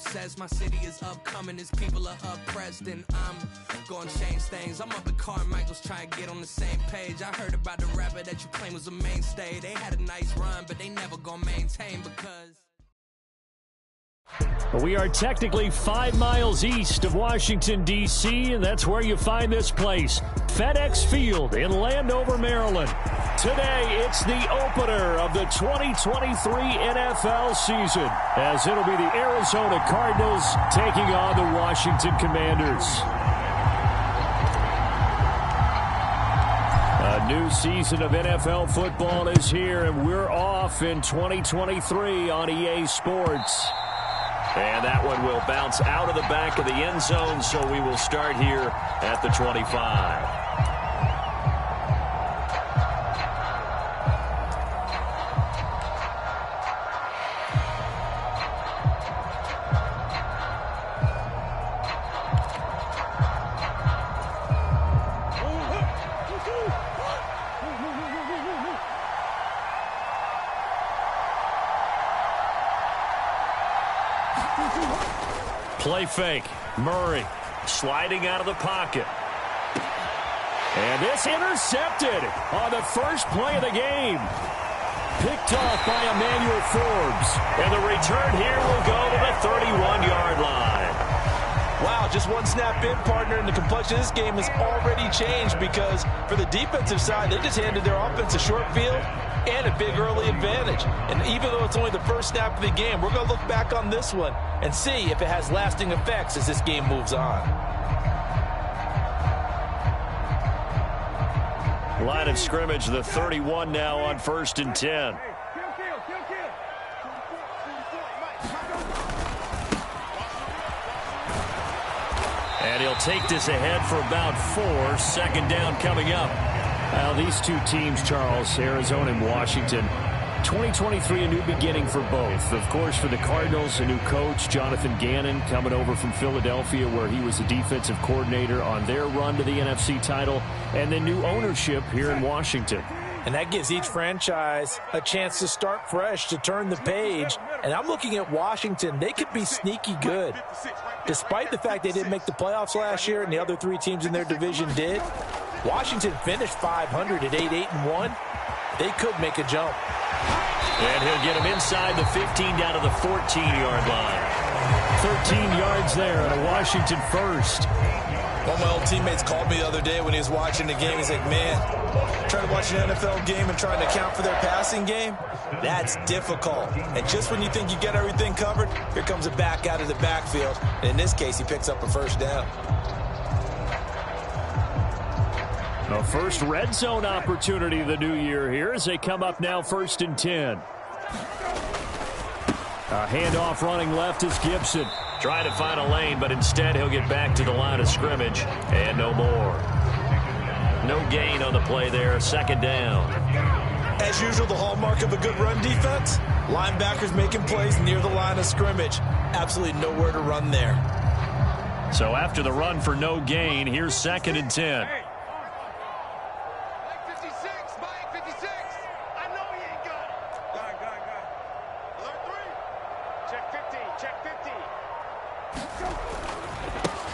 obsessed. My city is upcoming, his people are oppressed, and I'm gonna change things. I'm up at Carmichael's trying to get on the same page. I heard about the rapper that you claim was a mainstay. They had a nice run, but they never gonna maintain because... We are technically 5 miles east of Washington, D.C., and that's where you find this place, FedEx Field in Landover, Maryland. Today, it's the opener of the 2023 NFL season, as it'll be the Arizona Cardinals taking on the Washington Commanders. A new season of NFL football is here, and we're off in 2023 on EA Sports. And that one will bounce out of the back of the end zone, so we will start here at the 25. Play fake. Murray sliding out of the pocket. And this intercepted on the first play of the game. Picked off by Emmanuel Forbes. And the return here will go to the 31-yard line. Wow, just one snap in, partner, and the complexion of this game has already changed because for the defensive side, they just handed their offense a short field and a big early advantage. And even though it's only the first snap of the game, we're going to look back on this one and see if it has lasting effects as this game moves on. Line of scrimmage, the 31 now on 1st and 10. And he'll take this ahead for about 4. 2nd down coming up. Well, these two teams, Charles, Arizona and Washington, 2023, a new beginning for both. Of course, for the Cardinals, a new coach, Jonathan Gannon, coming over from Philadelphia, where he was the defensive coordinator on their run to the NFC title, and then new ownership here in Washington. And that gives each franchise a chance to start fresh, to turn the page. And I'm looking at Washington. They could be sneaky good. Despite the fact they didn't make the playoffs last year and the other 3 teams in their division did, Washington finished 500 at 8-1. They could make a jump. And he'll get him inside the 15 down to the 14-yard line. 13 yards there and a Washington first. One of my old teammates called me the other day when he was watching the game. He's like, man, trying to watch an NFL game and trying to account for their passing game, that's difficult. And just when you think you get everything covered, here comes a back out of the backfield. And in this case, he picks up a first down. A first red zone opportunity the new year here as they come up now 1st and 10. A handoff running left is Gibson. Trying to find a lane, but instead he'll get back to the line of scrimmage. And no more. No gain on the play there. 2nd down. As usual, the hallmark of a good run defense, linebackers making plays near the line of scrimmage. Absolutely nowhere to run there. So after the run for no gain, here's 2nd and 10.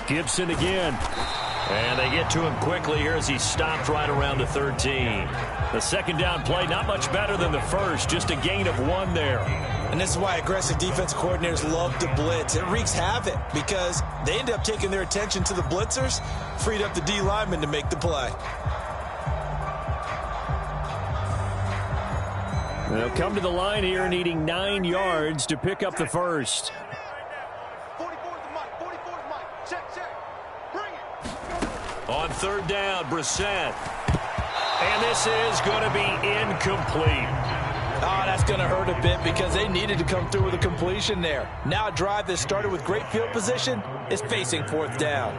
Gibson again. And they get to him quickly here as he stopped right around the 13. The 2nd down play, not much better than the first, just a gain of 1 there. And this is why aggressive defense coordinators love to blitz. It wreaks havoc because they end up taking their attention to the blitzers, freed up the D lineman to make the play. They'll come to the line here needing 9 yards to pick up the first. On 3rd down, Brissett. And this is going to be incomplete. Oh, that's going to hurt a bit because they needed to come through with a completion there. Now a drive that started with great field position is facing 4th down.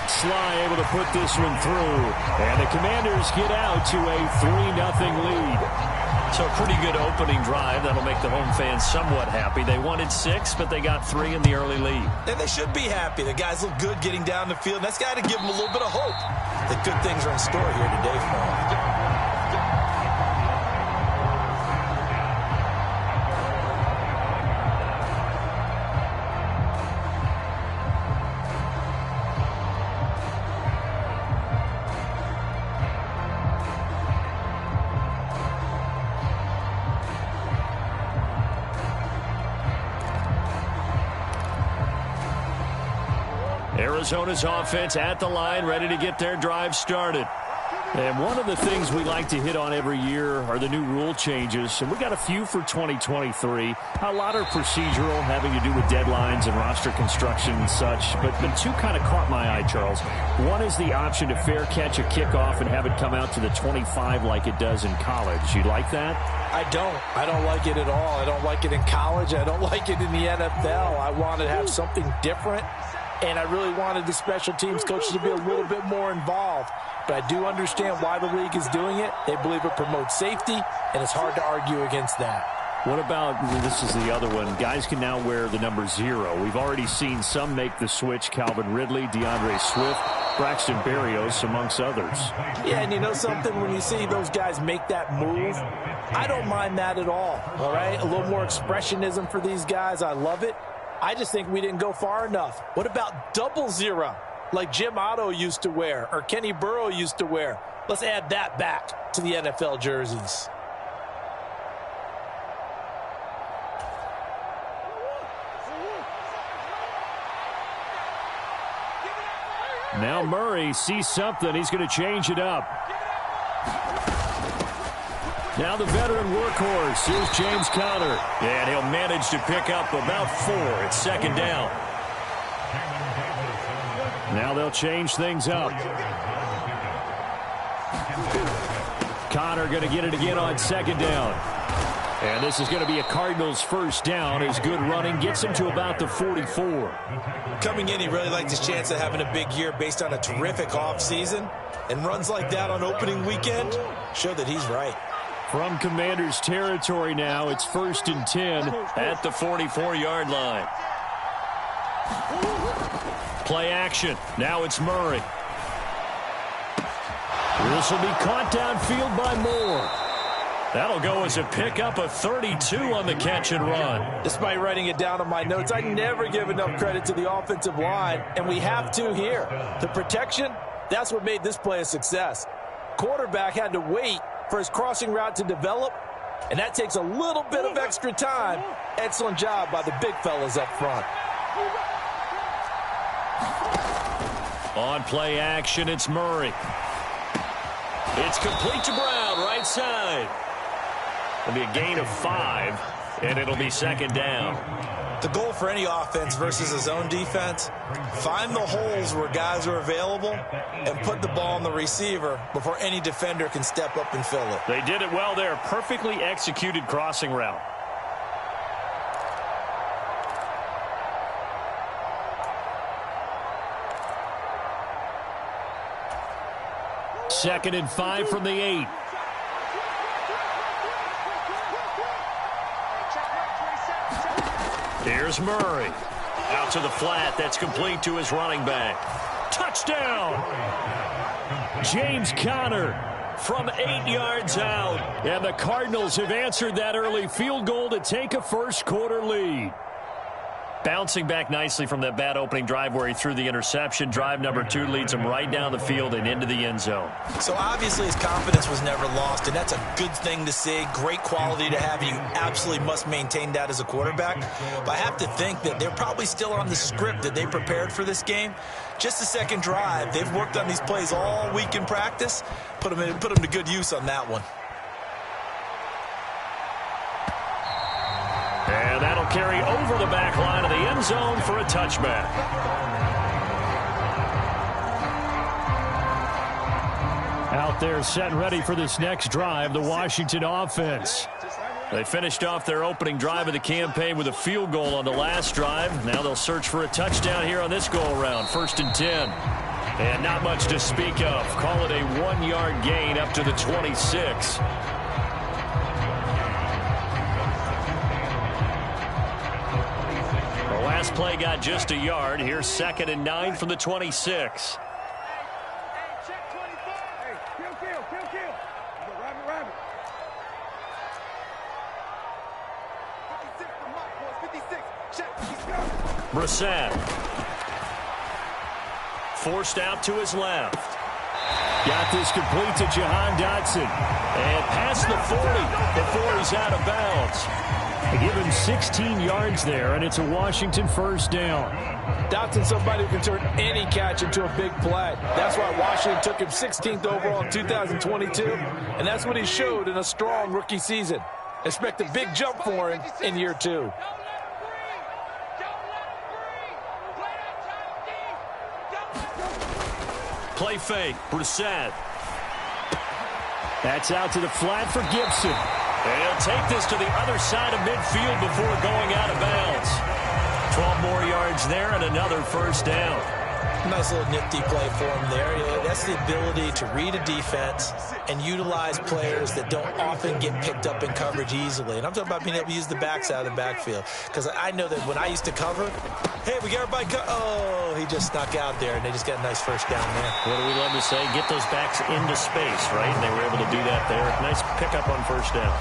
Sly able to put this one through. And the Commanders get out to a 3-0 lead. So a pretty good opening drive. That'll make the home fans somewhat happy. They wanted 6, but they got 3 in the early lead. And they should be happy. The guys look good getting down the field. That's got to give them a little bit of hope that good things are in store here today for them. Arizona's offense at the line, ready to get their drive started. And one of the things we like to hit on every year are the new rule changes. And we got a few for 2023. A lot are procedural, having to do with deadlines and roster construction and such. But two kind of caught my eye, Charles. One is the option to fair catch a kickoff and have it come out to the 25 like it does in college. You like that? I don't like it at all. I don't like it in college. I don't like it in the NFL. I want to have something different. And I really wanted the special teams coaches to be a little bit more involved. But I do understand why the league is doing it. They believe it promotes safety, and it's hard to argue against that. What about, this is the other one, guys can now wear the number 0. We've already seen some make the switch, Calvin Ridley, DeAndre Swift, Braxton Berrios, amongst others. Yeah, and you know something? When you see those guys make that move, I don't mind that at all right? A little more expressionism for these guys. I love it. I just think we didn't go far enough. What about double 0? Like Jim Otto used to wear or Kenny Burrow used to wear. Let's add that back to the NFL jerseys. Now Murray sees something. He's going to change it up. Now the veteran workhorse. Here's James Conner. And he'll manage to pick up about 4. It's second down. Now they'll change things up. Conner going to get it again on second down. And this is going to be a Cardinals first down as good running gets him to about the 44. Coming in, he really liked his chance of having a big year based on a terrific offseason. And runs like that on opening weekend show that he's right. From Commander's territory now, it's 1st and 10 at the 44-yard line. Play action. Now it's Murray. This will be caught downfield by Moore. That'll go as a pickup of 32 on the catch and run. Despite writing it down on my notes, I never give enough credit to the offensive line, and we have to here. The protection, that's what made this play a success. Quarterback had to wait for his crossing route to develop, and that takes a little bit of extra time. Excellent job by the big fellas up front. On play action, it's Murray. It's complete to Brown, right side. It'll be a gain of 5, and it'll be second down. The goal for any offense versus a zone defense, find the holes where guys are available and put the ball on the receiver before any defender can step up and fill it. They did it well there. Perfectly executed crossing route. Second and 5 from the 8. Here's Murray. Out to the flat. That's complete to his running back. Touchdown! James Conner from 8 yards out. And the Cardinals have answered that early field goal to take a first-quarter lead. Bouncing back nicely from that bad opening drive where he threw the interception. Drive number 2 leads him right down the field and into the end zone. So obviously his confidence was never lost, and that's a good thing to see. Great quality to have. You absolutely must maintain that as a quarterback. But I have to think that they're probably still on the script that they prepared for this game. Just the second drive. They've worked on these plays all week in practice. Put them to good use on that one. And that'll carry over the back line of the end zone for a touchback. Out there set and ready for this next drive, the Washington offense. They finished off their opening drive of the campaign with a field goal on the last drive. Now they'll search for a touchdown here on this go-around, 1st and 10. And not much to speak of. Call it a 1-yard gain up to the 26. Last play got just a yard. Here's 2nd and 9 from the 26. Brissett. Forced out to his left. Got this complete to Jahan Dotson. And past the 40 before he's out of bounds. They give him 16 yards there, and it's a Washington first down. Dotson's somebody who can turn any catch into a big play. That's why Washington took him 16th overall in 2022, and that's what he showed in a strong rookie season. Expect a big jump for him in year 2. Play fake, Brissett. That's out to the flat for Gibson. And he'll take this to the other side of midfield before going out of bounds. 12 more yards there and another first down. Nice little nifty play for him there. That's the ability to read a defense and utilize players that don't often get picked up in coverage easily. And I'm talking about being able to use the backside of the backfield. Because I know that when I used to cover, hey, we got everybody oh, he just snuck out there, and they just got a nice first down there. What do we love to say? Get those backs into space, right? And they were able to do that there. Nice pickup on first down.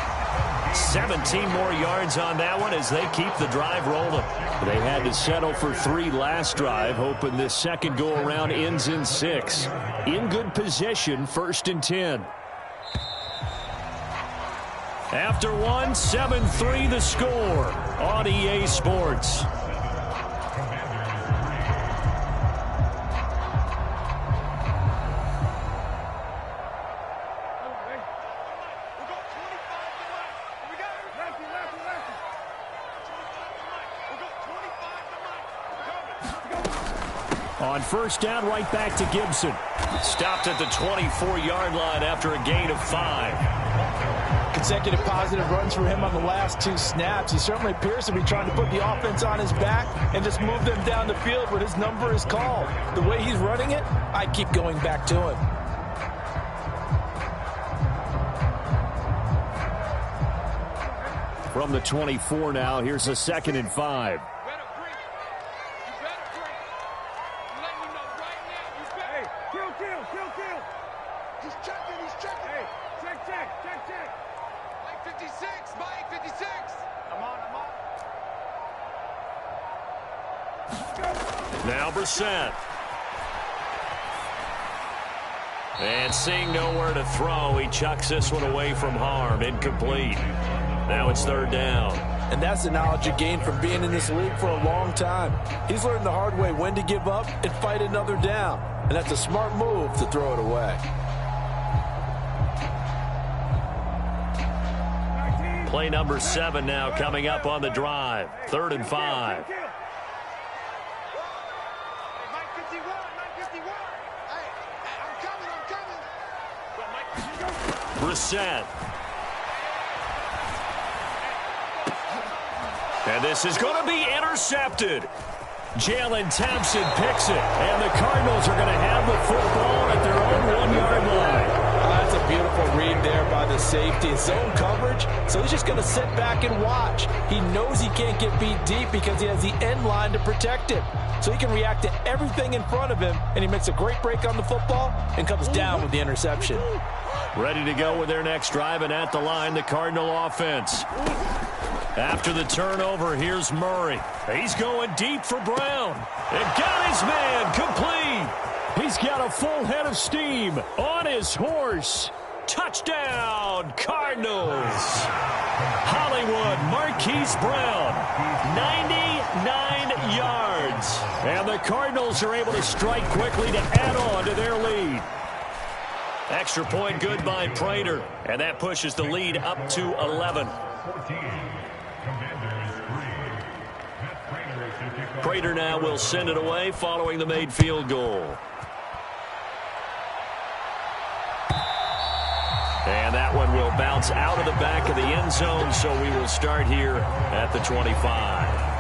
17 more yards on that one as they keep the drive rolling. They had to settle for 3 last drive, hoping this second go-around ends in 6. In good position, 1st and 10. After 1, 7-3 the score on EA Sports. On first down, right back to Gibson. Stopped at the 24-yard line after a gain of 5. Consecutive positive runs for him on the last 2 snaps. He certainly appears to be trying to put the offense on his back and just move them down the field when his number is called. The way he's running it, I keep going back to him. From the 24 now, here's a 2nd and 5. Now Brissett. And seeing nowhere to throw, he chucks this one away from harm. Incomplete. Now it's 3rd down. And that's the knowledge you gain from being in this league for a long time. He's learned the hard way when to give up and fight another down. And that's a smart move to throw it away. Play number 7 now coming up on the drive. 3rd and 5. Brissett. And this is going to be intercepted. Jalen Thompson picks it, and the Cardinals are going to have the football at their own 1-yard line. That's a beautiful read there by the safety. It's zone coverage, so he's just going to sit back and watch. He knows he can't get beat deep because he has the end line to protect him. So he can react to everything in front of him, and he makes a great break on the football and comes down with the interception. Ready to go with their next drive, and at the line, the Cardinal offense. After the turnover, here's Murray. He's going deep for Brown. And got his man complete. He's got a full head of steam on his horse. Touchdown, Cardinals. Hollywood Marquise Brown, 99 yards. And the Cardinals are able to strike quickly to add on to their lead. Extra point good by Prater, and that pushes the lead up to 11. Prater now will send it away following the made field goal. And that one will bounce out of the back of the end zone, so we will start here at the 25.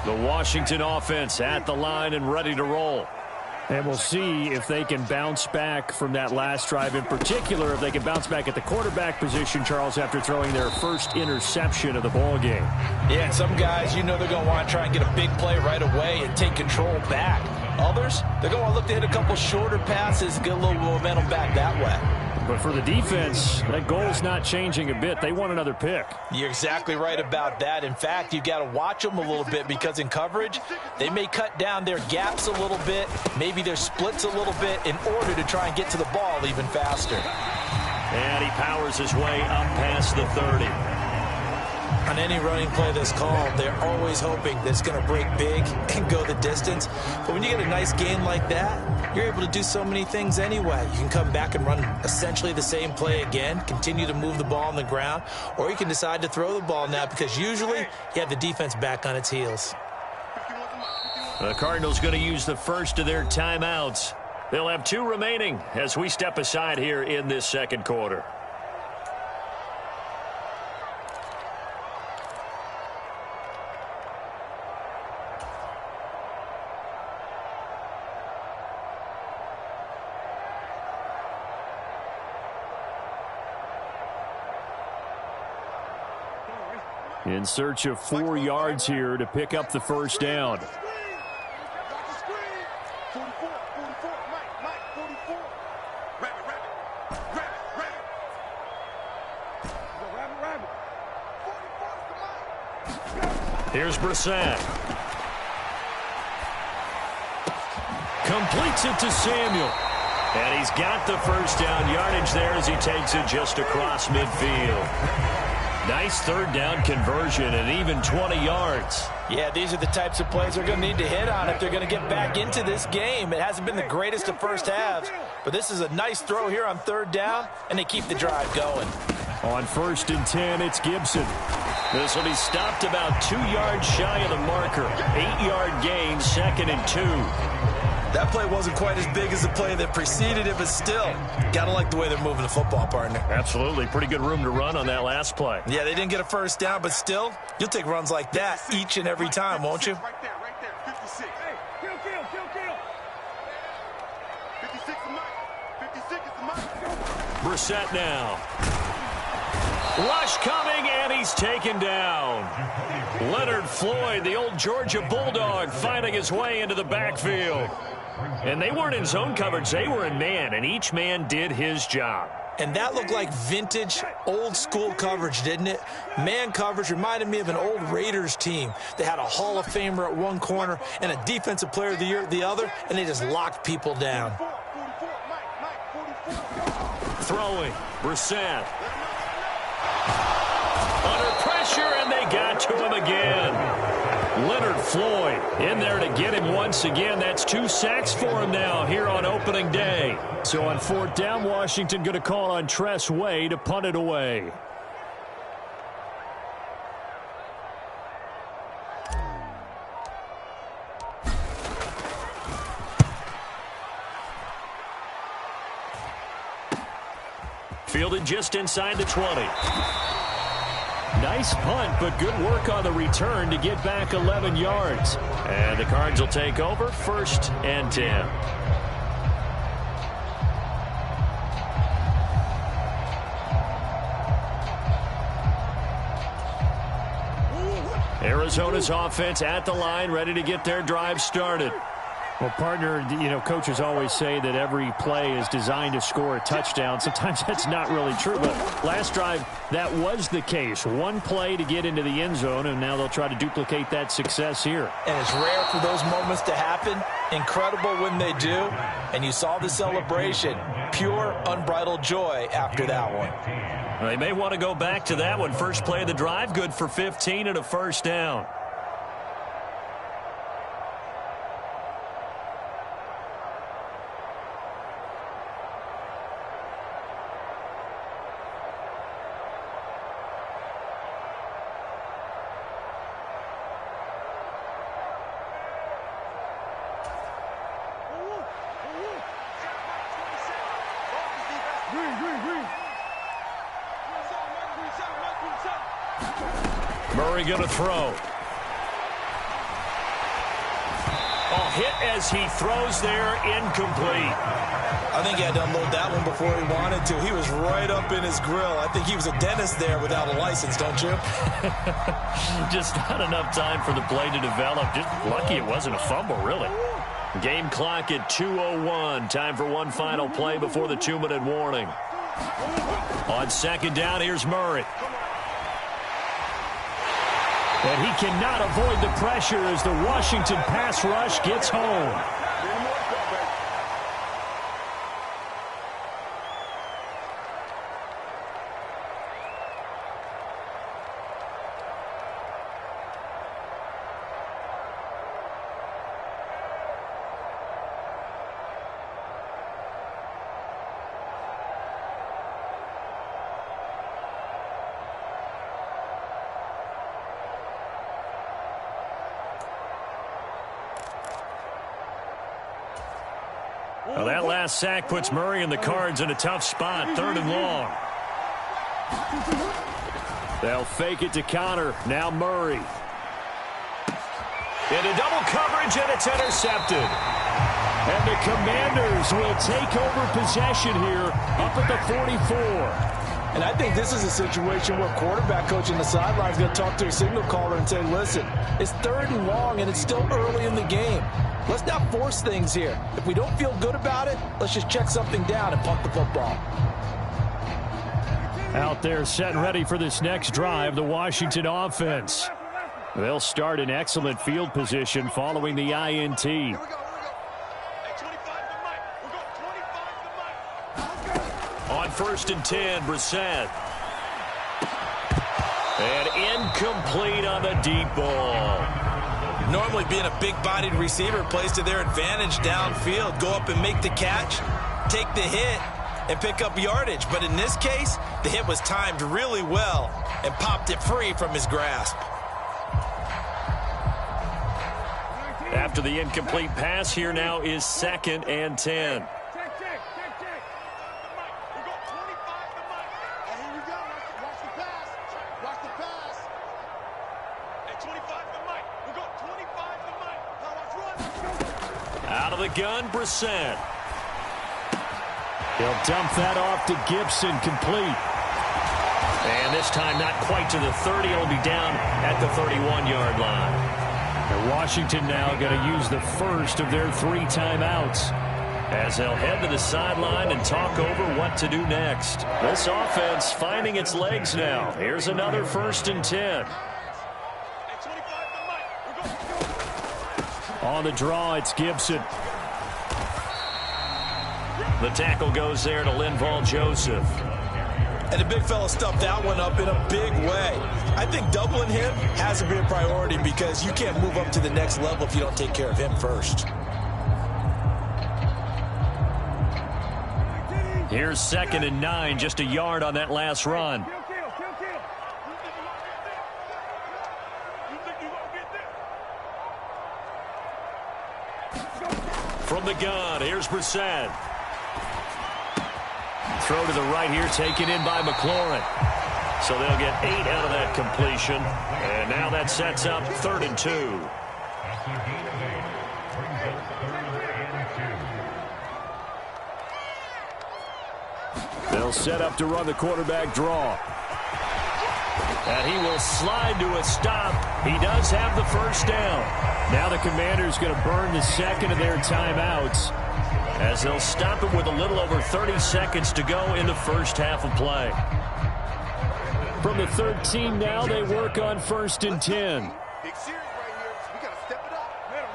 The Washington offense at the line and ready to roll. And we'll see if they can bounce back from that last drive, in particular if they can bounce back at the quarterback position, Charles, after throwing their first interception of the ball game. Yeah, some guys, you know they're going to want to try and get a big play right away and take control back. Others, they're going to look to hit a couple shorter passes and get a little momentum back that way. But for the defense, that goal's not changing a bit. They want another pick. You're exactly right about that. In fact, you got to watch them a little bit because in coverage, they may cut down their gaps a little bit, maybe their splits a little bit in order to try and get to the ball even faster. And he powers his way up past the 30. On any running play that's called, they're always hoping that it's going to break big and go the distance. But when you get a nice gain like that, you're able to do so many things anyway. You can come back and run essentially the same play again, continue to move the ball on the ground, or you can decide to throw the ball now because usually you have the defense back on its heels. The Cardinals going to use the first of their timeouts. They'll have 2 remaining as we step aside here in this second quarter. In search of 4 yards here to pick up the first down. Here's Brissett. Completes it to Samuel. And he's got the first down yardage there as he takes it just across midfield. Nice third down conversion and even 20 yards. Yeah, these are the types of plays they're going to need to hit on if they're going to get back into this game. It hasn't been the greatest of first halves, but this is a nice throw here on third down, and they keep the drive going. On 1st and 10, it's Gibson. This will be stopped about 2 yards shy of the marker. 8-yard gain, 2nd and 2. That play wasn't quite as big as the play that preceded it, but still, got to like the way they're moving the football, partner. Absolutely. Pretty good room to run on that last play. Yeah, they didn't get a first down, but still, you'll take runs like that each and every time, won't you? Right there, 56. Hey, kill. 56 is mine. 56 is mine. Brissett now. Rush coming, and he's taken down. Leonard Floyd, the old Georgia Bulldog, finding his way into the backfield. And they weren't in zone coverage. They were in man, and each man did his job. And that looked like vintage, old-school coverage, didn't it? Man coverage reminded me of an old Raiders team. They had a Hall of Famer at one corner and a Defensive Player of the Year at the other, and they just locked people down. Throwing, Brissett. Under pressure, and they got to him again. Leonard Floyd in there to get him once again. That's 2 sacks for him now here on opening day. So on 4th down, Washington going to call on Tress Way to punt it away. Fielded just inside the 20. Nice punt, but good work on the return to get back 11 yards. And the Cards will take over 1st and 10. Arizona's offense at the line, ready to get their drive started. Well, partner, coaches always say that every play is designed to score a touchdown. Sometimes that's not really true, but last drive, that was the case. One play to get into the end zone, and now they'll try to duplicate that success here. And it's rare for those moments to happen. Incredible when they do. And you saw the celebration. Pure, unbridled joy after that one. They may want to go back to that one. First play of the drive, good for 15 and a first down. Murray going to throw. Oh, hit as he throws there, incomplete. I think he had to unload that one before he wanted to. He was right up in his grill. I think he was a dentist there without a license, don't you? Just not enough time for the play to develop. Just lucky it wasn't a fumble, really. Game clock at 2:01. Time for one final play before the 2-minute warning. On second down, here's Murray. And he cannot avoid the pressure as the Washington pass rush gets home. Well, that last sack puts Murray and the Cards in a tough spot, 3rd and long. They'll fake it to counter. Now Murray. Into double coverage, and it's intercepted. And the Commanders will take over possession here up at the 44. And I think this is a situation where quarterback coach on the sideline is going to talk to a signal caller and say, listen, it's 3rd and long, and it's still early in the game. Let's not force things here. If we don't feel good about it, let's just check something down and punt the football. Out there set and ready for this next drive, the Washington offense. They'll start in excellent field position following the INT. On 1st and 10, Brissett. And incomplete on the deep ball. Normally being a big-bodied receiver plays to their advantage downfield. Go up and make the catch, take the hit, and pick up yardage. But in this case, the hit was timed really well and popped it free from his grasp. After the incomplete pass, here now is 2nd and 10. Out of the gun, Brissett. He'll dump that off to Gibson, complete. And this time not quite to the 30. It'll be down at the 31-yard line. And Washington now going to use the first of their 3 timeouts as they'll head to the sideline and talk over what to do next. This offense finding its legs now. Here's another 1st and 10. On the draw, it's Gibson. The tackle goes there to Linval Joseph. And the big fella stuffed that one up in a big way. I think doubling him has to be a priority because you can't move up to the next level if you don't take care of him first. Here's 2nd and 9, just a yard on that last run. From the gun, here's Brissett. Throw to the right here, taken in by McLaurin. So they'll get 8 out of that completion. And now that sets up 3rd and 2. They'll set up to run the quarterback draw. And he will slide to a stop. He does have the first down. Now the Commanders going to burn the 2nd of their timeouts as they'll stop it with a little over 30 seconds to go in the first half of play. From the 13 now, they work on 1st and 10. Big series right here, so we got to step it up. Middle.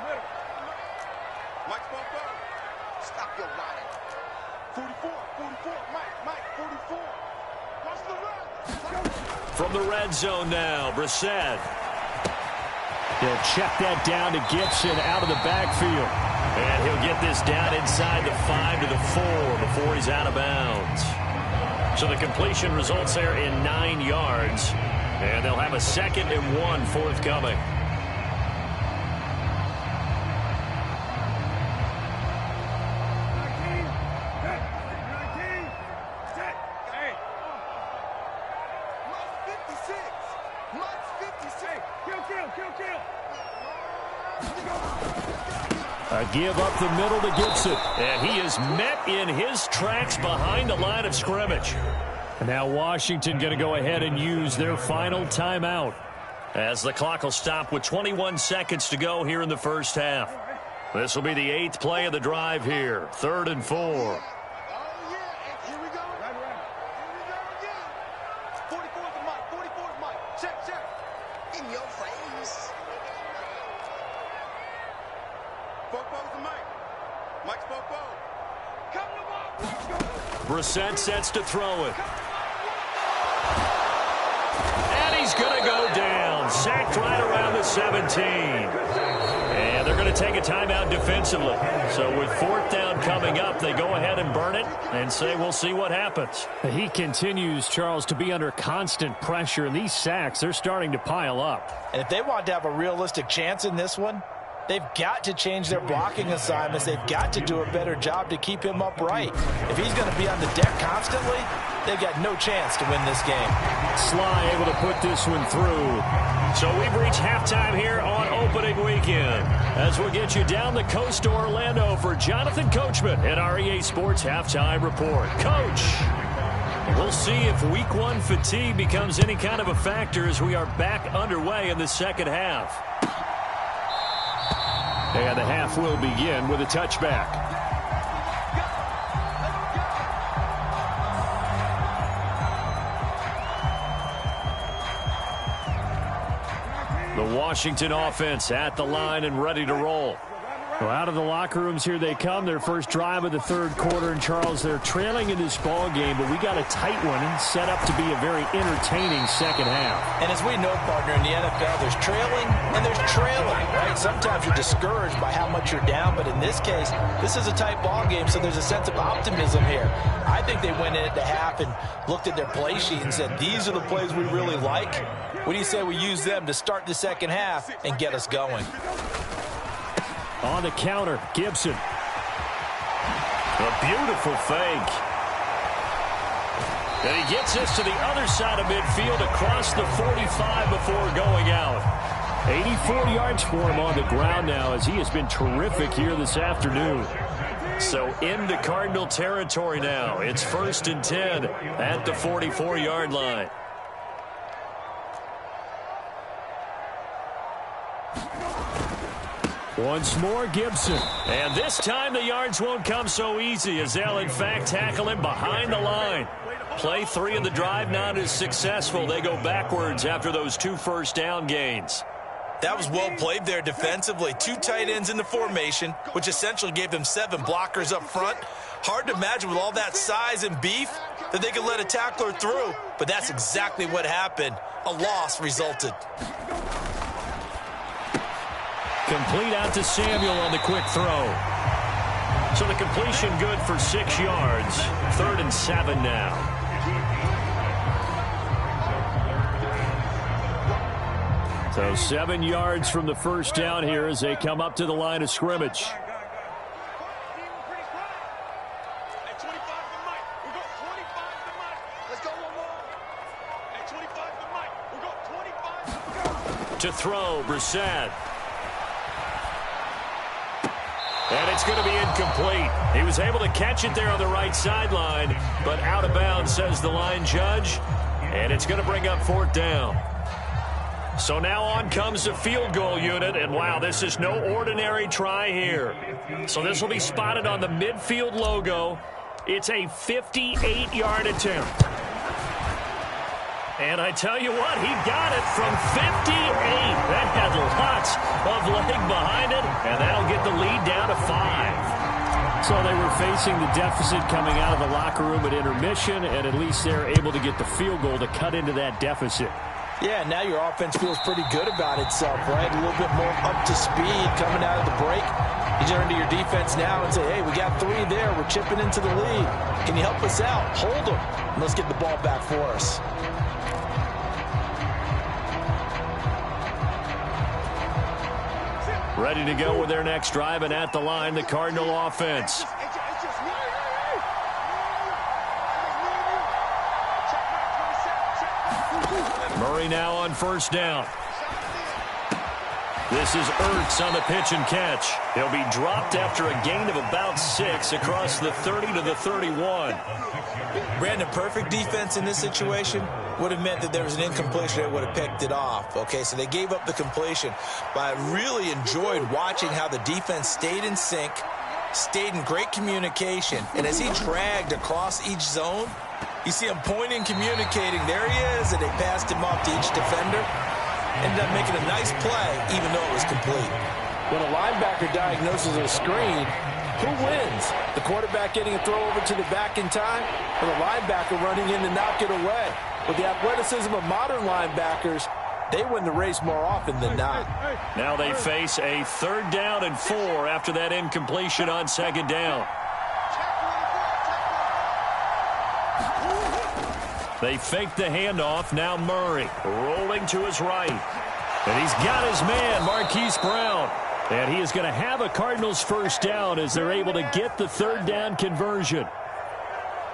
Mike, stop your line. 44, Mike, 44. Watch the run. From the red zone now, Brissett. He'll check that down to Gibson out of the backfield. And he'll get this down inside the 5 to the 4 before he's out of bounds. So the completion results there in 9 yards. And they'll have a 2nd and 1 forthcoming. A give up the middle to Gibson. And he is met in his tracks behind the line of scrimmage. And now Washington going to go ahead and use their final timeout as the clock will stop with 21 seconds to go here in the first half. This will be the 8th play of the drive here. 3rd and 4. in your face. Fofo's the Mike. Mike's Fofo. Come to ball. Brissett sets to throw it. And he's going to go down. Sacked right around the 17. And they're going to take a timeout defensively. So with 4th down coming up, they go ahead and burn it and say we'll see what happens. He continues, Charles, to be under constant pressure. And these sacks, they're starting to pile up. And if they want to have a realistic chance in this one, they've got to change their blocking assignments. They've got to do a better job to keep him upright. If he's going to be on the deck constantly, they've got no chance to win this game. Sly able to put this one through. So we've reached halftime here on opening weekend. As we'll get you down the coast to Orlando for Jonathan Coachman at our EA Sports Halftime Report. Coach, we'll see if Week 1 fatigue becomes any kind of a factor as we are back underway in the second half. And the half will begin with a touchback. The Washington offense at the line and ready to roll. Well, out of the locker rooms here they come. Their first drive of the third quarter. And, Charles, they're trailing in this ball game, but we got a tight one and set up to be a very entertaining second half. And as we know, partner, in the NFL, there's trailing and there's trailing, right? Sometimes you're discouraged by how much you're down, but in this case, this is a tight ball game, so there's a sense of optimism here. I think they went in at the half and looked at their play sheet and said, these are the plays we really like. What do you say we use them to start the second half and get us going? On the counter, Gibson. A beautiful fake. And he gets us to the other side of midfield across the 45 before going out. 84 yards for him on the ground now as he has been terrific here this afternoon. So into Cardinal territory now. It's 1st and 10 at the 44-yard line. Once more, Gibson. And this time the yards won't come so easy as they'll, in fact, tackle him behind the line. Play 3 of the drive not as successful. They go backwards after those 2 first down gains. That was well played there defensively. 2 tight ends in the formation, which essentially gave them 7 blockers up front. Hard to imagine with all that size and beef that they could let a tackler through, but that's exactly what happened. A loss resulted. Complete out to Samuel on the quick throw. So the completion good for 6 yards. 3rd and 7 now. So 7 yards from the first down here as they come up to the line of scrimmage. To throw, Brissett. And it's going to be incomplete. He was able to catch it there on the right sideline, but out of bounds, says the line judge. And it's going to bring up 4th down. So now on comes the field goal unit, and wow, this is no ordinary try here. So this will be spotted on the midfield logo. It's a 58-yard attempt. And I tell you what, he got it from 58. That had lots of leg behind it, and that'll get the lead down to 5. So they were facing the deficit coming out of the locker room at intermission, and at least they're able to get the field goal to cut into that deficit. Yeah, now your offense feels pretty good about itself, right? A little bit more up to speed coming out of the break. You turn to your defense now and say, hey, we got 3 there. We're chipping into the lead. Can you help us out? Hold them, and let's get the ball back for us. Ready to go with their next drive, and at the line, the Cardinal offense. Murray now on first down. This is Ertz on the pitch and catch. He'll be dropped after a gain of about 6 across the 30 to the 31. Brandon, perfect defense in this situation would have meant that there was an incompletion that would have picked it off. Okay, so they gave up the completion. But I really enjoyed watching how the defense stayed in sync, stayed in great communication. And as he dragged across each zone, you see him pointing, communicating. There he is, and they passed him off to each defender. ended up making a nice play, even though it was complete. When a linebacker diagnoses a screen, who wins? The quarterback getting a throw over to the back in time, or the linebacker running in to knock it away? With the athleticism of modern linebackers, they win the race more often than not. Now they face a 3rd down and 4 after that incompletion on 2nd down. They fake the handoff. Now Murray rolling to his right. And he's got his man, Marquise Brown. And he is going to have a Cardinals 1st down as they're able to get the 3rd down conversion.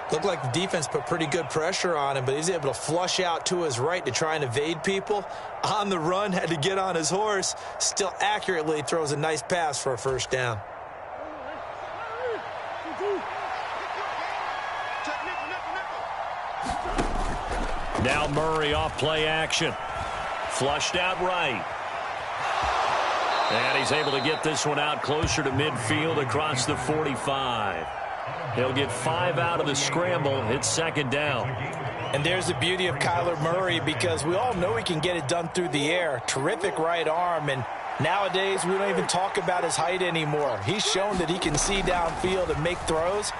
Looked like the defense put pretty good pressure on him, but he's able to flush out to his right to try and evade people. On the run, had to get on his horse. Still accurately throws a nice pass for a 1st down. Now Murray off play action. Flushed out right. And he's able to get this one out closer to midfield across the 45. He'll get 5 out of the scramble. It's 2nd down. And there's the beauty of Kyler Murray, because we all know he can get it done through the air. Terrific right arm, and nowadays we don't even talk about his height anymore. He's shown that he can see downfield and make throws,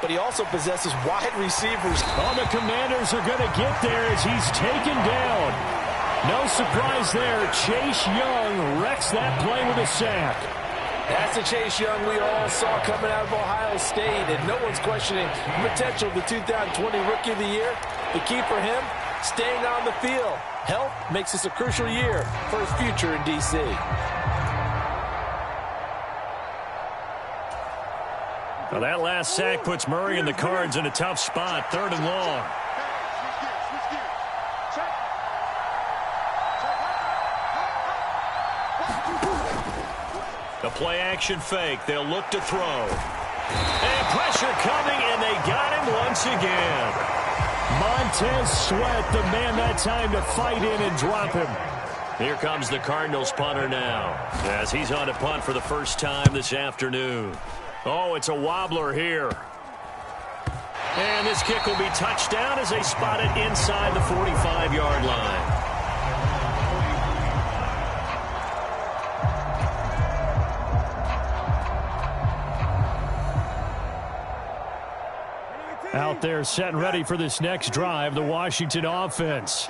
but he also possesses wide receivers. Oh, the Commanders are going to get there as he's taken down. No surprise there. Chase Young wrecks that play with a sack. That's the Chase Young we all saw coming out of Ohio State, and no one's questioning the potential of the 2020 Rookie of the Year. The key for him, staying on the field. Health makes this a crucial year for his future in D.C. Well, that last sack puts Murray and the Cards in a tough spot. 3rd and long. The play-action fake. They'll look to throw. And pressure coming, and they got him once again. Montez Sweat, the man that time to fight in and drop him. Here comes the Cardinals punter now, as he's on to punt for the 1st time this afternoon. Oh, it's a wobbler here. And this kick will be touchdown as they spot it inside the 45-yard line. Out there set and ready for this next drive, the Washington offense.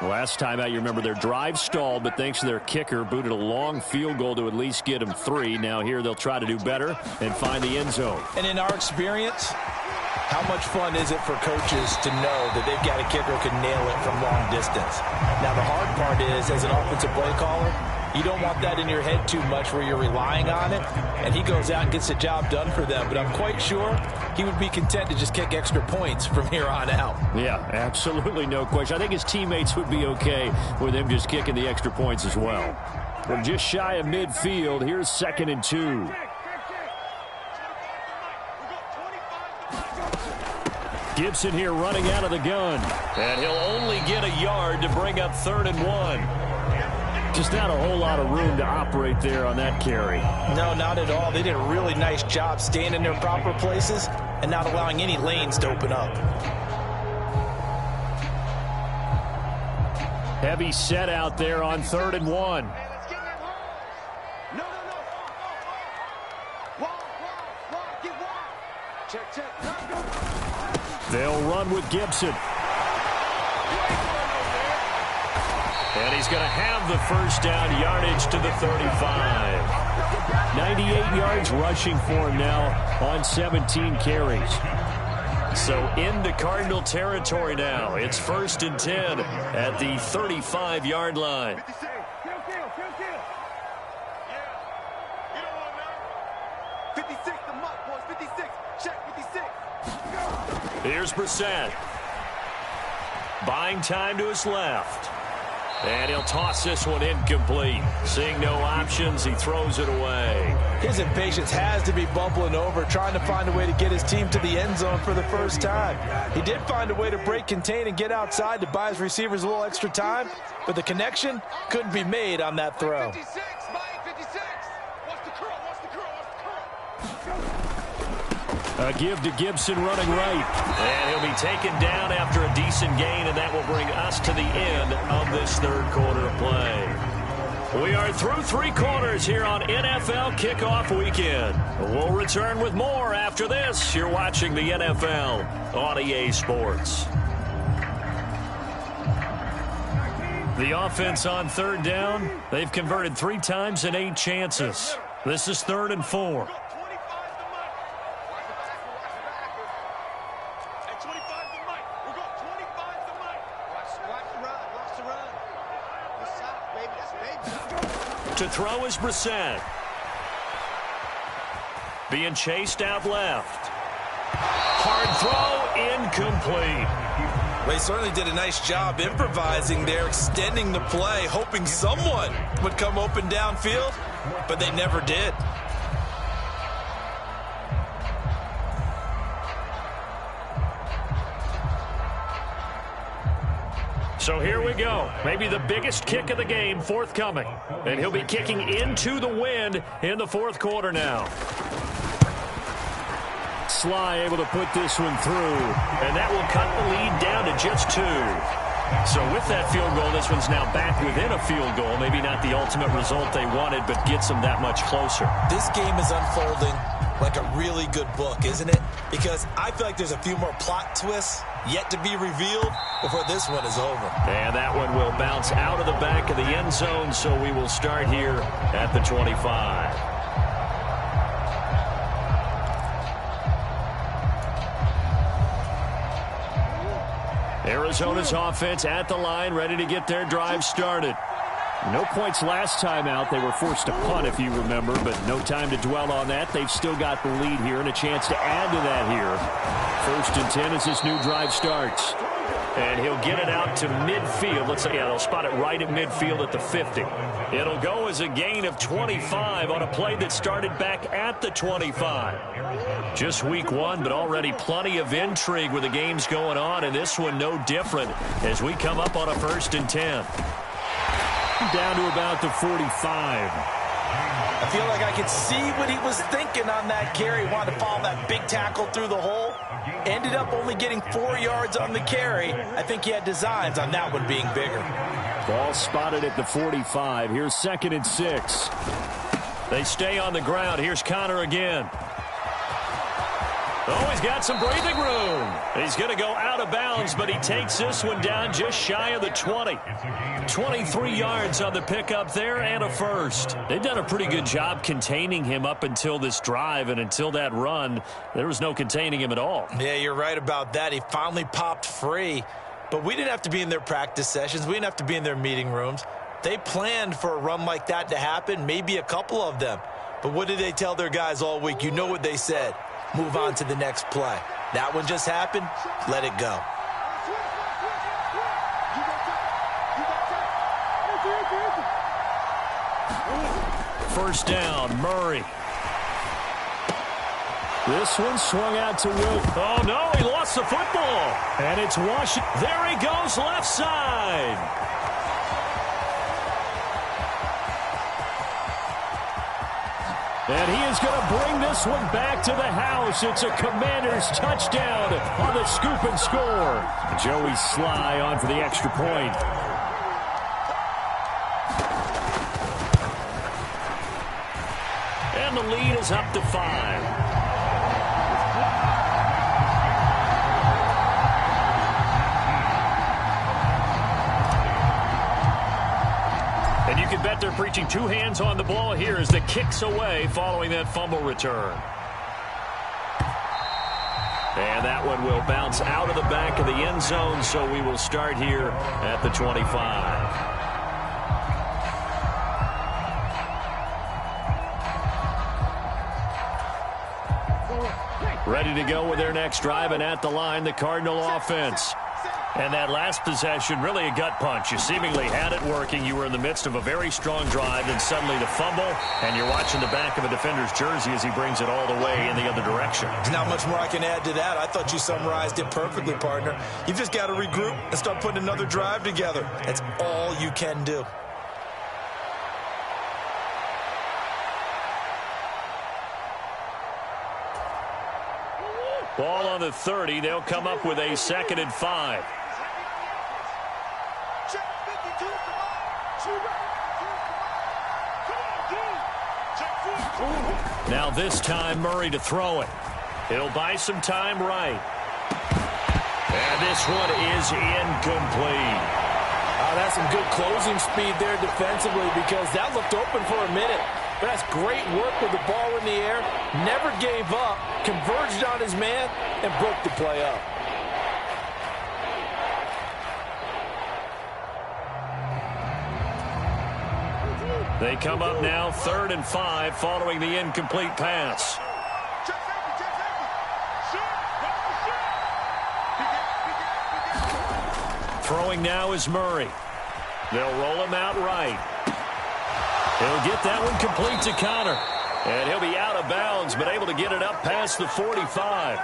Last time out, you remember their drive stalled, but thanks to their kicker, booted a long field goal to at least get them 3. Now here they'll try to do better and find the end zone. And in our experience, how much fun is it for coaches to know that they've got a kicker who can nail it from long distance? Now the hard part is, as an offensive play caller, you don't want that in your head too much where you're relying on it, and he goes out and gets the job done for them. But I'm quite sure he would be content to just kick extra points from here on out. Yeah, absolutely no question. I think his teammates would be okay with him just kicking the extra points as well. We're just shy of midfield. Here's 2nd and 2. Gibson here running out of the gun. And he'll only get a yard to bring up 3rd and 1. Just not a whole lot of room to operate there on that carry. No, not at all. They did a really nice job staying in their proper places and not allowing any lanes to open up. Heavy set out there on 3rd and 1. They'll run with Gibson. And he's going to have the 1st down, yardage to the 35. 98 yards rushing for him now on 17 carries. So into Cardinal territory now. It's 1st and 10 at the 35-yard line. Here's Brissett. Buying time to his left. And he'll toss this one incomplete. Seeing no options, he throws it away. His impatience has to be bubbling over, trying to find a way to get his team to the end zone for the 1st time. He did find a way to break contain and get outside to buy his receivers a little extra time, but the connection couldn't be made on that throw. A give to Gibson running right. And he'll be taken down after a decent gain, and that will bring us to the end of this third quarter of play. We are through 3 quarters here on NFL Kickoff Weekend. We'll return with more after this. You're watching the NFL on EA Sports. The offense on third down. They've converted 3 times in 8 chances. This is 3rd and 4. To throw is Brissett. Being chased out left. Hard throw, incomplete. Well, he certainly did a nice job improvising there, extending the play, hoping someone would come open downfield, but they never did. So here we go. Maybe the biggest kick of the game forthcoming. And he'll be kicking into the wind in the 4th quarter now. Sly able to put this one through. And that will cut the lead down to just 2. So with that field goal, this one's now back within a field goal. Maybe not the ultimate result they wanted, but gets them that much closer. This game is unfolding like a really good book, isn't it? Because I feel like there's a few more plot twists yet to be revealed before this one is over. And that one will bounce out of the back of the end zone, so we will start here at the 25. Arizona's offense at the line, ready to get their drive started. No points last time out. They were forced to punt, if you remember, but no time to dwell on that. They've still got the lead here and a chance to add to that here. 1st and 10 as this new drive starts. And he'll get it out to midfield. Let's say, yeah, they'll spot it right at midfield at the 50. It'll go as a gain of 25 on a play that started back at the 25. Just week 1, but already plenty of intrigue with the games going on, and this one no different as we come up on a 1st and 10. Down to about the 45. I feel like I could see what he was thinking on that carry. Wanted to follow that big tackle through the hole. Ended up only getting 4 yards on the carry. I think he had designs on that one being bigger. Ball spotted at the 45. Here's 2nd and 6. They stay on the ground. Here's Connor again. Oh, he's got some breathing room. He's going to go out of bounds, but he takes this one down just shy of the 20. 23 yards on the pickup there and a first. They've done a pretty good job containing him up until this drive, and until that run, there was no containing him at all. Yeah, you're right about that. He finally popped free, but we didn't have to be in their practice sessions. We didn't have to be in their meeting rooms. They planned for a run like that to happen, maybe a couple of them. But what did they tell their guys all week? You know what they said. Move on to the next play. That one just happened. Let it go. First down, Murray. This one swung out to Will. Oh, no, he lost the football. And it's Washington. There he goes, left side. And he is going to bring this one back to the house. It's a Commanders touchdown on the scoop and score. Joey Sly on for the extra point. And the lead is up to 5. And you can bet they're preaching 2 hands on the ball here as the kick's away following that fumble return. And that one will bounce out of the back of the end zone, so we will start here at the 25. Ready to go with their next drive, and at the line, the Cardinal offense. And that last possession, really a gut punch. You seemingly had it working. You were in the midst of a very strong drive, and suddenly the fumble, and you're watching the back of a defender's jersey as he brings it all the way in the other direction. Not much more I can add to that. I thought you summarized it perfectly, partner. You've just got to regroup and start putting another drive together. That's all you can do. Ball on the 30. They'll come up with a 2nd and 5. Now this time Murray to throw it. He'll buy some time right. And this one is incomplete. That's some good closing speed there defensively, because that looked open for a minute. But that's great work with the ball in the air. Never gave up, converged on his man, and broke the play up. They come up now 3rd and 5 following the incomplete pass. Throwing now is Murray. They'll roll him out right. He'll get that one complete to Connor. And he'll be out of bounds, but able to get it up past the 45.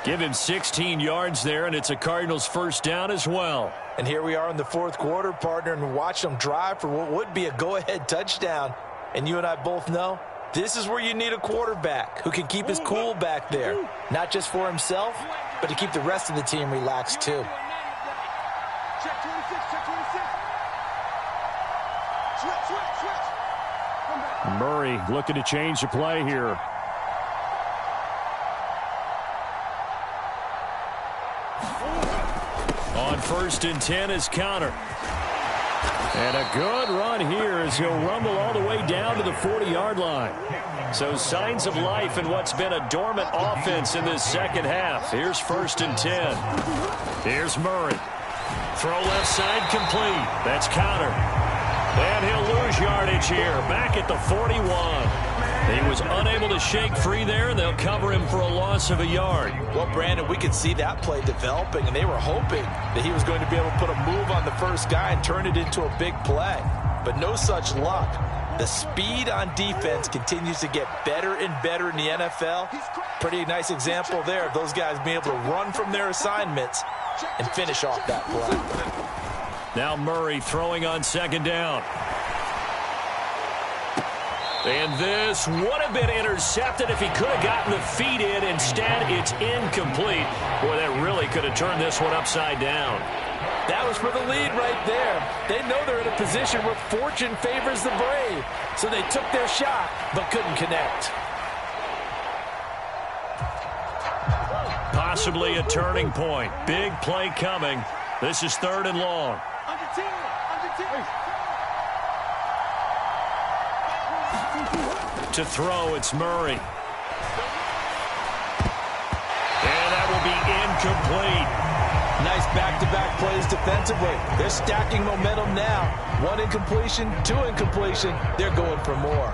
Give him 16 yards there, and it's a Cardinals first down as well. And here we are in the 4th quarter, partner, and watch them drive for what would be a go-ahead touchdown. And you and I both know this is where you need a quarterback who can keep his cool back there. Not just for himself, but to keep the rest of the team relaxed too. Check 26, check 26. Switch. Murray looking to change the play here. On 1st and 10 is Connor. And a good run here as he'll rumble all the way down to the 40-yard line. So signs of life in what's been a dormant offense in this second half. Here's 1st and 10. Here's Murray. Throw left side complete. That's Connor. And he'll lose yardage here. Back at the 41. He was unable to shake free there, and they'll cover him for a loss of a yard. Well, Brandon, we could see that play developing, and they were hoping that he was going to be able to put a move on the first guy and turn it into a big play. But no such luck. The speed on defense continues to get better and better in the NFL. Pretty nice example there of those guys being able to run from their assignments and finish off that play. Now Murray throwing on 2nd down. And this would have been intercepted if he could have gotten the feet in. Instead, it's incomplete. Boy, that really could have turned this one upside down. That was for the lead right there. They know they're in a position where fortune favors the brave. So they took their shot, but couldn't connect. Possibly a turning point. Big play coming. This is 3rd and long. To throw, it's Murray. And that will be incomplete. Nice back-to-back plays defensively. They're stacking momentum now. 1 incompletion, 2 incompletion. They're going for more.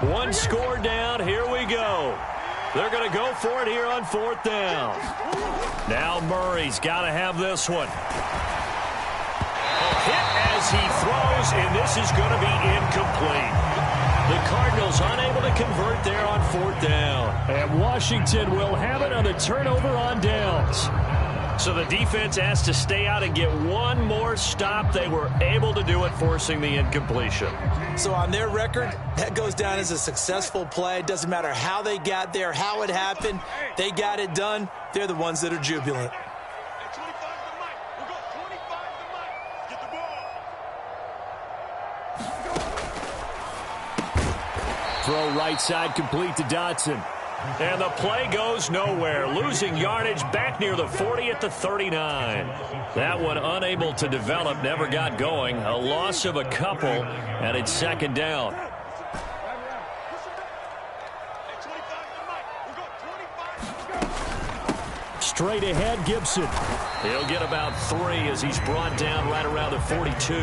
One score down. Here we go. They're going to go for it here on 4th down. Now Murray's got to have this one. A hit as he throws, and this is going to be incomplete. The Cardinals unable to convert there on 4th down. And Washington will have it on the turnover on downs. So the defense has to stay out and get one more stop. They were able to do it, forcing the incompletion. So on their record, that goes down as a successful play. It doesn't matter how they got there, how it happened. They got it done. They're the ones that are jubilant. Throw right side complete to Dotson. And the play goes nowhere. Losing yardage back near the 40 at the 39. That one unable to develop, never got going. A loss of a couple, and it's 2nd down. Straight ahead, Gibson. He'll get about 3 as he's brought down right around the 42.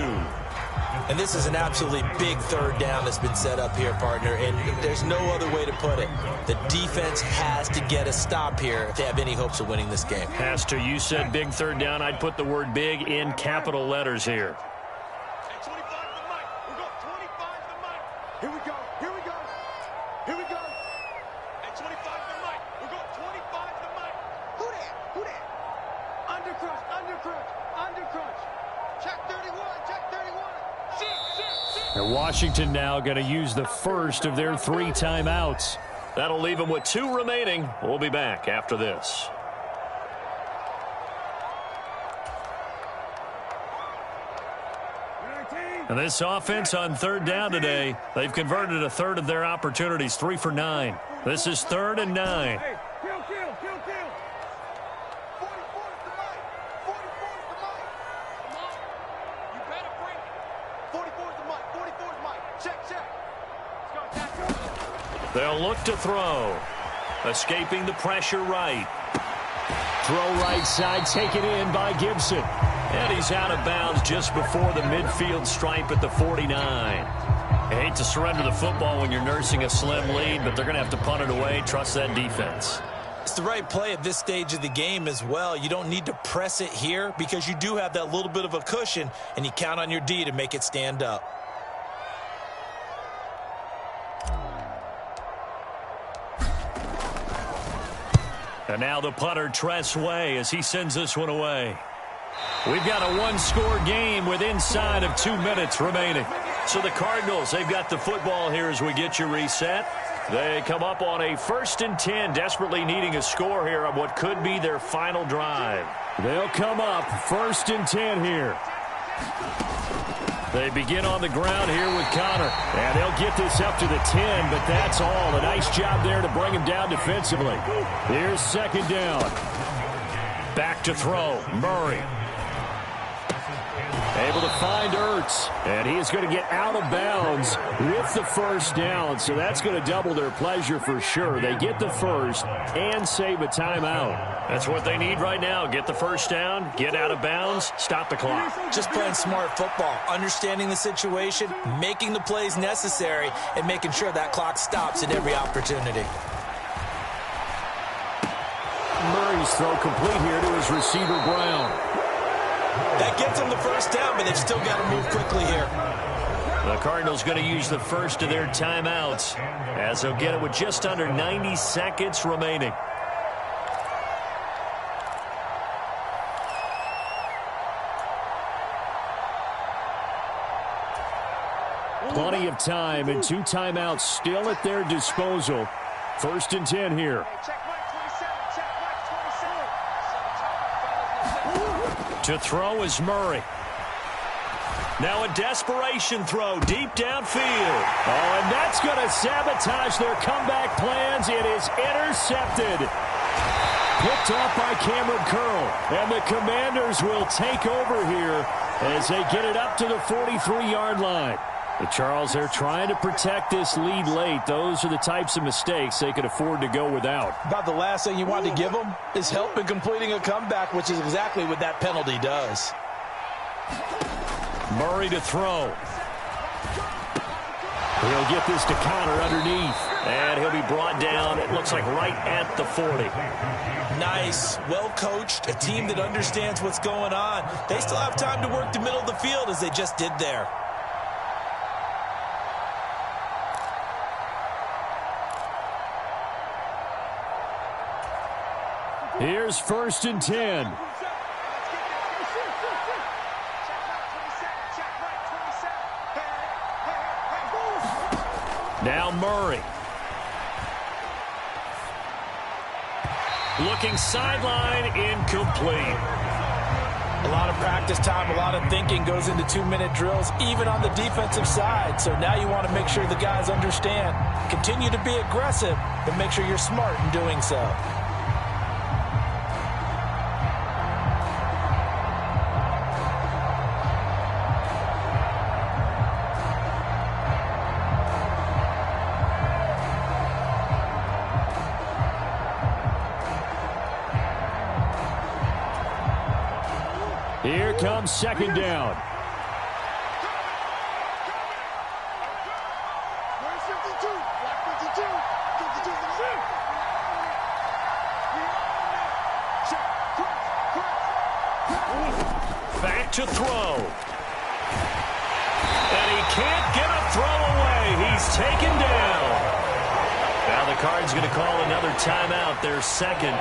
And this is an absolutely big third down that's been set up here, partner, and there's no other way to put it. The defense has to get a stop here if they have any hopes of winning this game. Has to. You said big third down. I'd put the word big in capital letters here. At 25 to the mic. We're going 25 to the mic. Here we go. Here we go. Here we go. At 25 to the mic. We're going 25 to the mic. Who that? Who that? Undercrunch. Undercrunch. Undercrunch. Check 31. Check 31. And Washington now going to use the first of their 3 timeouts. That'll leave them with 2 remaining. We'll be back after this. And this offense on third down today, they've converted a third of their opportunities, 3 for 9. This is 3rd and 9. Hey, kill. 44 is the mic. 44 is the mic. Come on. You better bring it. 44 is the mic. 44 is the mic. Check. Let's go. They'll look to throw. Escaping the pressure right. Throw right side, taken in by Gibson. And he's out of bounds just before the midfield stripe at the 49. I hate to surrender the football when you're nursing a slim lead, but they're going to have to punt it away. Trust that defense. It's the right play at this stage of the game as well. You don't need to press it here because you do have that little bit of a cushion, and you count on your D to make it stand up. And now the punter, Tress Way, as he sends this one away. We've got a 1-score game with inside of 2 minutes remaining. So the Cardinals, they've got the football here as we get you reset. They come up on a 1st and 10, desperately needing a score here on what could be their final drive. They'll come up 1st and 10 here. They begin on the ground here with Connor. And they'll get this up to the 10, but that's all. A nice job there to bring him down defensively. Here's 2nd down. Back to throw. Murray. Able to find Ertz, and he is going to get out of bounds with the 1st down, so that's going to double their pleasure for sure. They get the first and save a timeout. That's what they need right now. Get the 1st down, get out of bounds, stop the clock. Just playing smart football, understanding the situation, making the plays necessary, and making sure that clock stops at every opportunity. Murray's throw complete here to his receiver, Brown. That gets them the 1st down, but they've still got to move quickly here. The Cardinals going to use the first of their timeouts as they'll get it with just under 90 seconds remaining. Plenty of time and 2 timeouts still at their disposal. 1st and 10 here. To throw is Murray. Now a desperation throw deep downfield. Oh, and that's going to sabotage their comeback plans. It is intercepted. Picked off by Cameron Curl. And the Commanders will take over here as they get it up to the 43-yard line. But Charles, they're trying to protect this lead late. Those are the types of mistakes they could afford to go without. About the last thing you want to give them is help in completing a comeback, which is exactly what that penalty does. Murray to throw. He'll get this to Connor underneath. And he'll be brought down, it looks like, right at the 40. Nice. Well coached. A team that understands what's going on. They still have time to work the middle of the field as they just did there. Here's 1st and 10. Now Murray. Looking sideline, incomplete. A lot of practice time, a lot of thinking goes into 2-minute drills, even on the defensive side. So now you want to make sure the guys understand. Continue to be aggressive, but make sure you're smart in doing so. Here comes 2nd down. to throw. And he can't get a throw away. He's taken down. Now the Cards going to call another timeout, their second.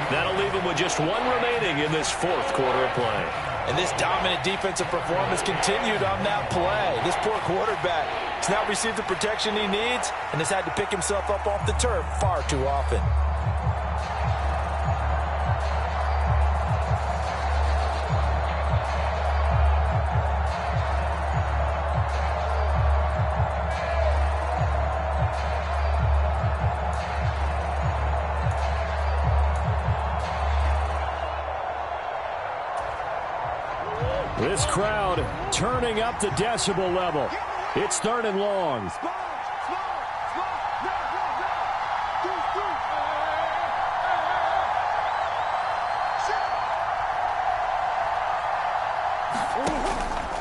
That'll leave them with just one remaining in this fourth quarter of play. And this dominant defensive performance continued on that play. This poor quarterback has now received the protection he needs and has had to pick himself up off the turf far too often. This crowd turning up the decibel level. It's 3rd and long.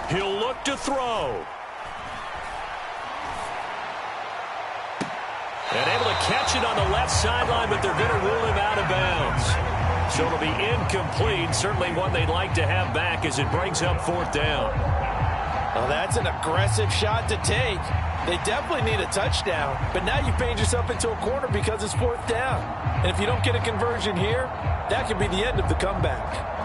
He'll look to throw. And able to catch it on the left sideline, but they're going to rule him out of bounds. So it'll be incomplete. Certainly one they'd like to have back as it brings up 4th down. Well, that's an aggressive shot to take. They definitely need a touchdown. But now you paint yourself into a corner because it's 4th down. And if you don't get a conversion here, that could be the end of the comeback.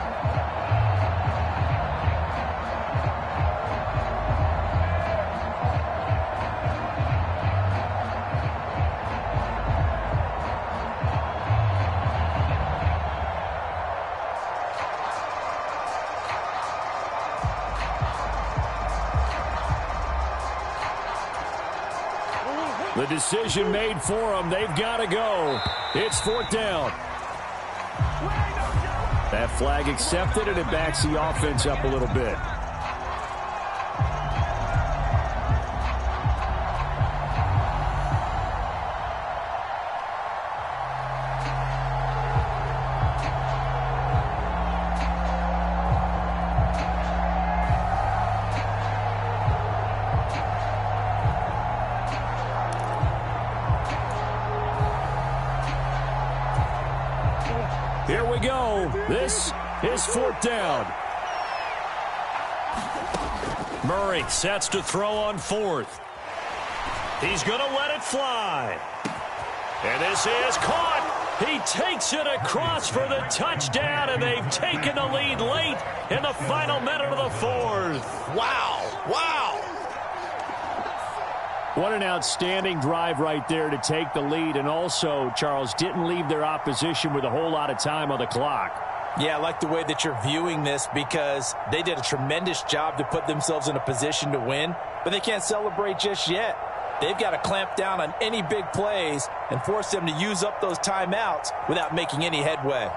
The decision made for them. They've got to go. It's 4th down. That flag accepted, and it backs the offense up a little bit. Here we go. This is 4th down. Murray sets to throw on 4th. He's going to let it fly. And this is caught. He takes it across for the touchdown, and they've taken the lead late in the final minute of the 4th. Wow. Wow. What an outstanding drive right there to take the lead. And also, Charles, didn't leave their opposition with a whole lot of time on the clock. Yeah, I like the way that you're viewing this because they did a tremendous job to put themselves in a position to win, but they can't celebrate just yet. They've got to clamp down on any big plays and force them to use up those timeouts without making any headway.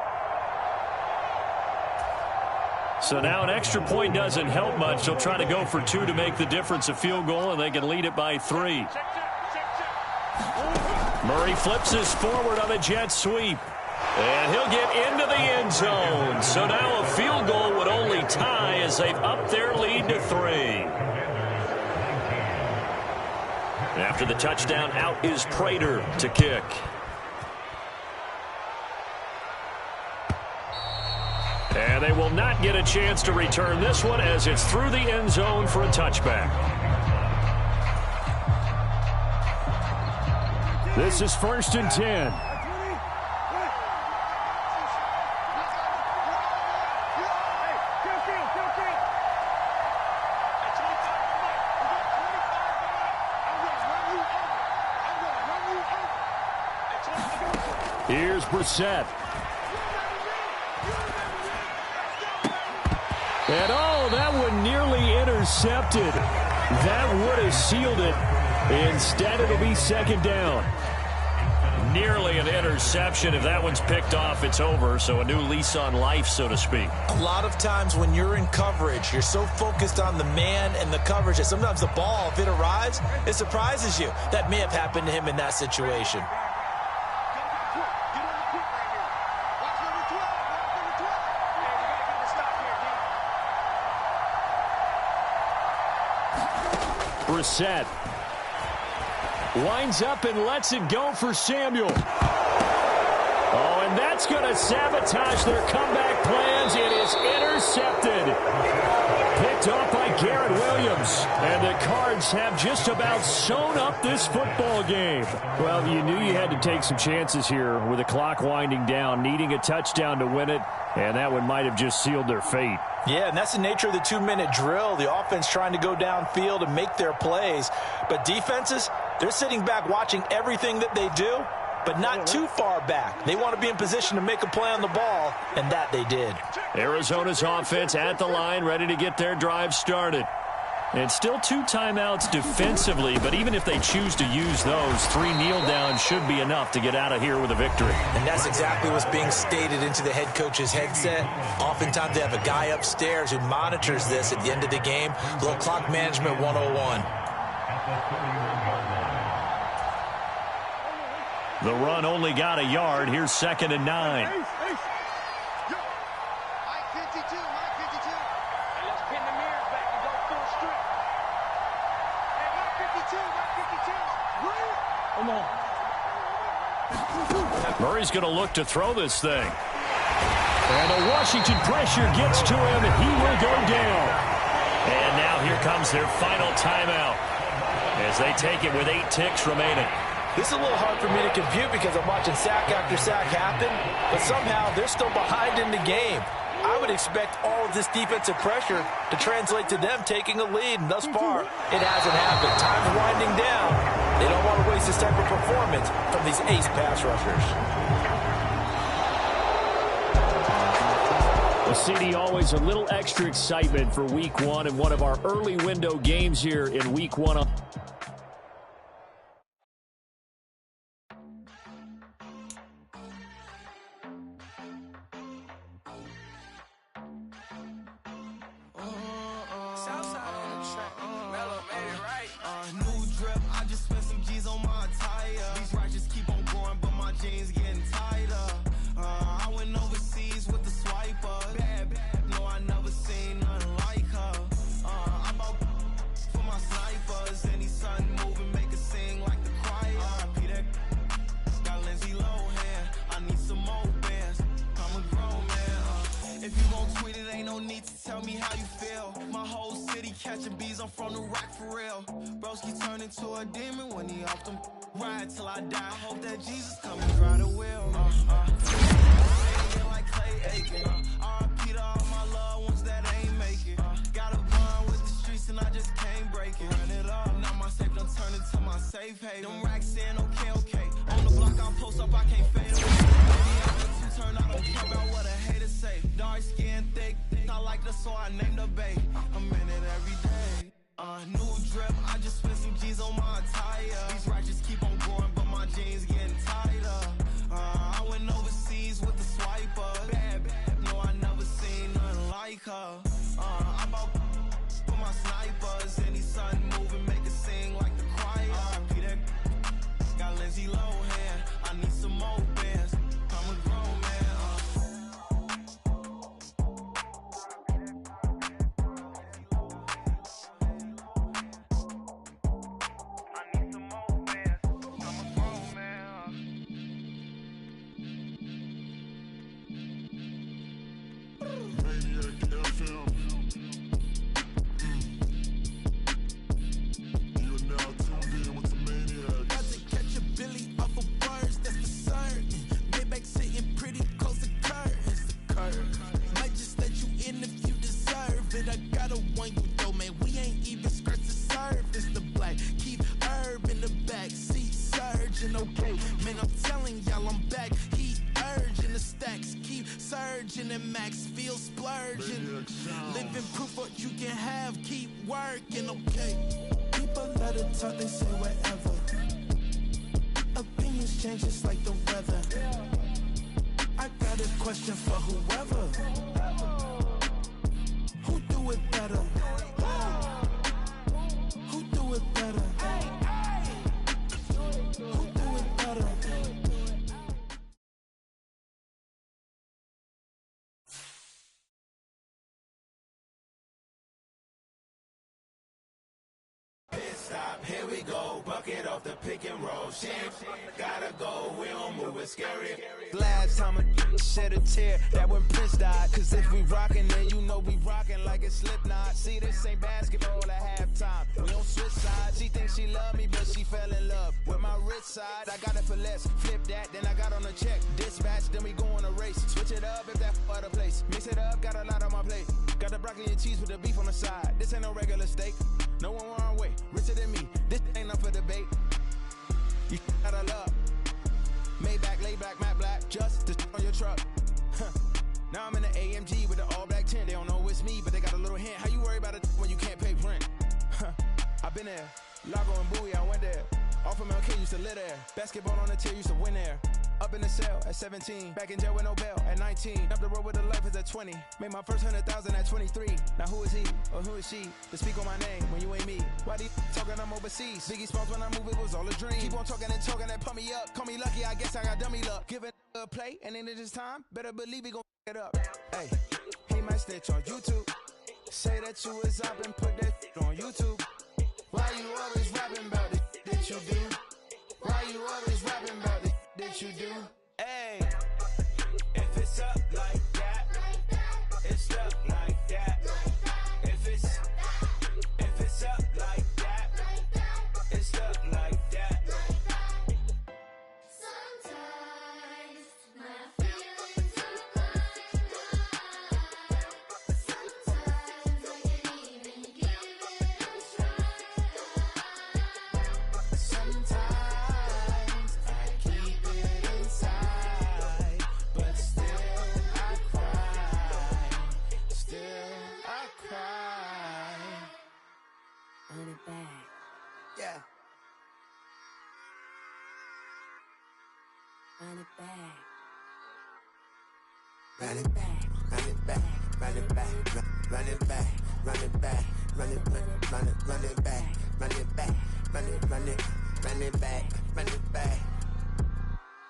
So now an extra point doesn't help much. They'll try to go for 2 to make the difference a field goal, and they can lead it by 3. Murray flips this forward on a jet sweep. And he'll get into the end zone. So now a field goal would only tie as they've upped their lead to 3. After the touchdown, out is Prater to kick. And they will not get a chance to return this one as it's through the end zone for a touchback. This is 1st and 10. Here's Brissett. And oh, that one nearly intercepted. That would have sealed it. Instead, it'll be 2nd down. Nearly an interception. If that one's picked off, it's over. So a new lease on life, so to speak. A lot of times when you're in coverage, you're so focused on the man and the coverage that sometimes the ball, if it arrives, it surprises you. That may have happened to him in that situation. Brissett winds up and lets it go for Samuel. Oh, and that's going to sabotage their comeback plans. It is intercepted. Picked off by Garrett Williams. And the Cards have just about sewn up this football game. Well, you knew you had to take some chances here with the clock winding down, needing a touchdown to win it, and that one might have just sealed their fate. Yeah, and that's the nature of the 2-minute drill. The offense trying to go downfield and make their plays. But defenses, they're sitting back watching everything that they do, but not too far back. They want to be in position to make a play on the ball, and that they did. Arizona's offense at the line, ready to get their drive started. And still 2 timeouts defensively, but even if they choose to use those, 3 kneel downs should be enough to get out of here with a victory. And that's exactly what's being stated into the head coach's headset. Oftentimes they have a guy upstairs who monitors this at the end of the game. A little clock management 101. The run only got a yard. Here's 2nd and 9. Murray's going to look to throw this thing. And the Washington pressure gets to him. He will go down. And now here comes their final timeout as they take it with 8 ticks remaining. This is a little hard for me to compute because I'm watching sack after sack happen, but somehow they're still behind in the game. I would expect all of this defensive pressure to translate to them taking a lead, and thus far, it hasn't happened. Time's winding down. They don't want to waste this type of performance from these ace pass rushers. Well, CD, always a little extra excitement for Week 1 and one of our early window games here in Week 1. Here we go, walk it off the pick and roll. Shit, gotta go, we don't move it scary. Last time a shed a tear, that when Prince died. Cause if we rockin', then you know we rockin' like it's Slipknot. See, this ain't basketball at halftime. We don't switch sides. She thinks she love me, but she fell in love with my rich side. I got it for less. Flip that, then I got on a check. Dispatch, then we go on a race. Switch it up if that other place. Mix it up, got a lot on my plate. Got the broccoli and cheese with the beef on the side. This ain't no regular steak. No one wrong way. Richer than me. This ain't up for debate. You got a love. Maybach, lay back, matte black. Just to on your truck. Huh. Now I'm in the AMG with the all black tint. They don't know it's me, but they got a little hint. How you worry about it when you can't pay rent? Huh. I been there. Lago and Bowie, I went there. Off of MLK, used to live there. Basketball on the tier, used to win there. Up in the cell at 17. Back in jail with no bail at 19. Up the road with the life is at 20. Made my first 100,000 at 23. Now who is he or who is she to speak on my name when you ain't me? Why do you talking I'm overseas? Biggie Smalls when I move, it was all a dream. Keep on talking and pump me up. Call me lucky, I guess I got dummy luck. Give it a play and then it's time. Better believe he gon' it up. Hey, he might snitch on YouTube. Say that you was up and put that on YouTube. Why you always rapping about it that you do? Why you always rapping about it that you do? Hey, if it's up like that, it's up like that. If it's up like that, it's up like that. Sometimes my feelings are blind. Sometimes I can't even give it a try. Sometimes I keep it inside, but still I cry. Still I cry. Run it back. Yeah. Run it back. Run it back, run it back, run it back, run it back, run it back, run it back, run it back, run it back, run it back, run it back,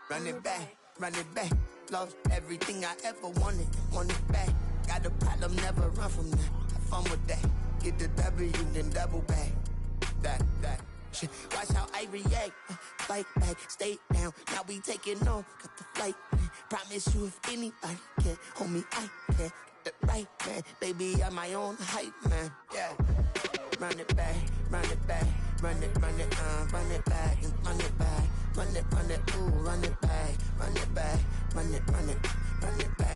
run it back, run it back. Lost everything I ever wanted it back. Got a problem, never run from that. Have fun with that. Get the W, then double back. That. Shit. Watch how I react. Fight back, stay down. Now we taking off. Got the flight. Promise you if anybody can hold me, I can. Get the right man. Baby, I'm my own hype man. Yeah. Run it back, run it back, run it back, run it back, run it back, ooh, run it back, run it back, run it back.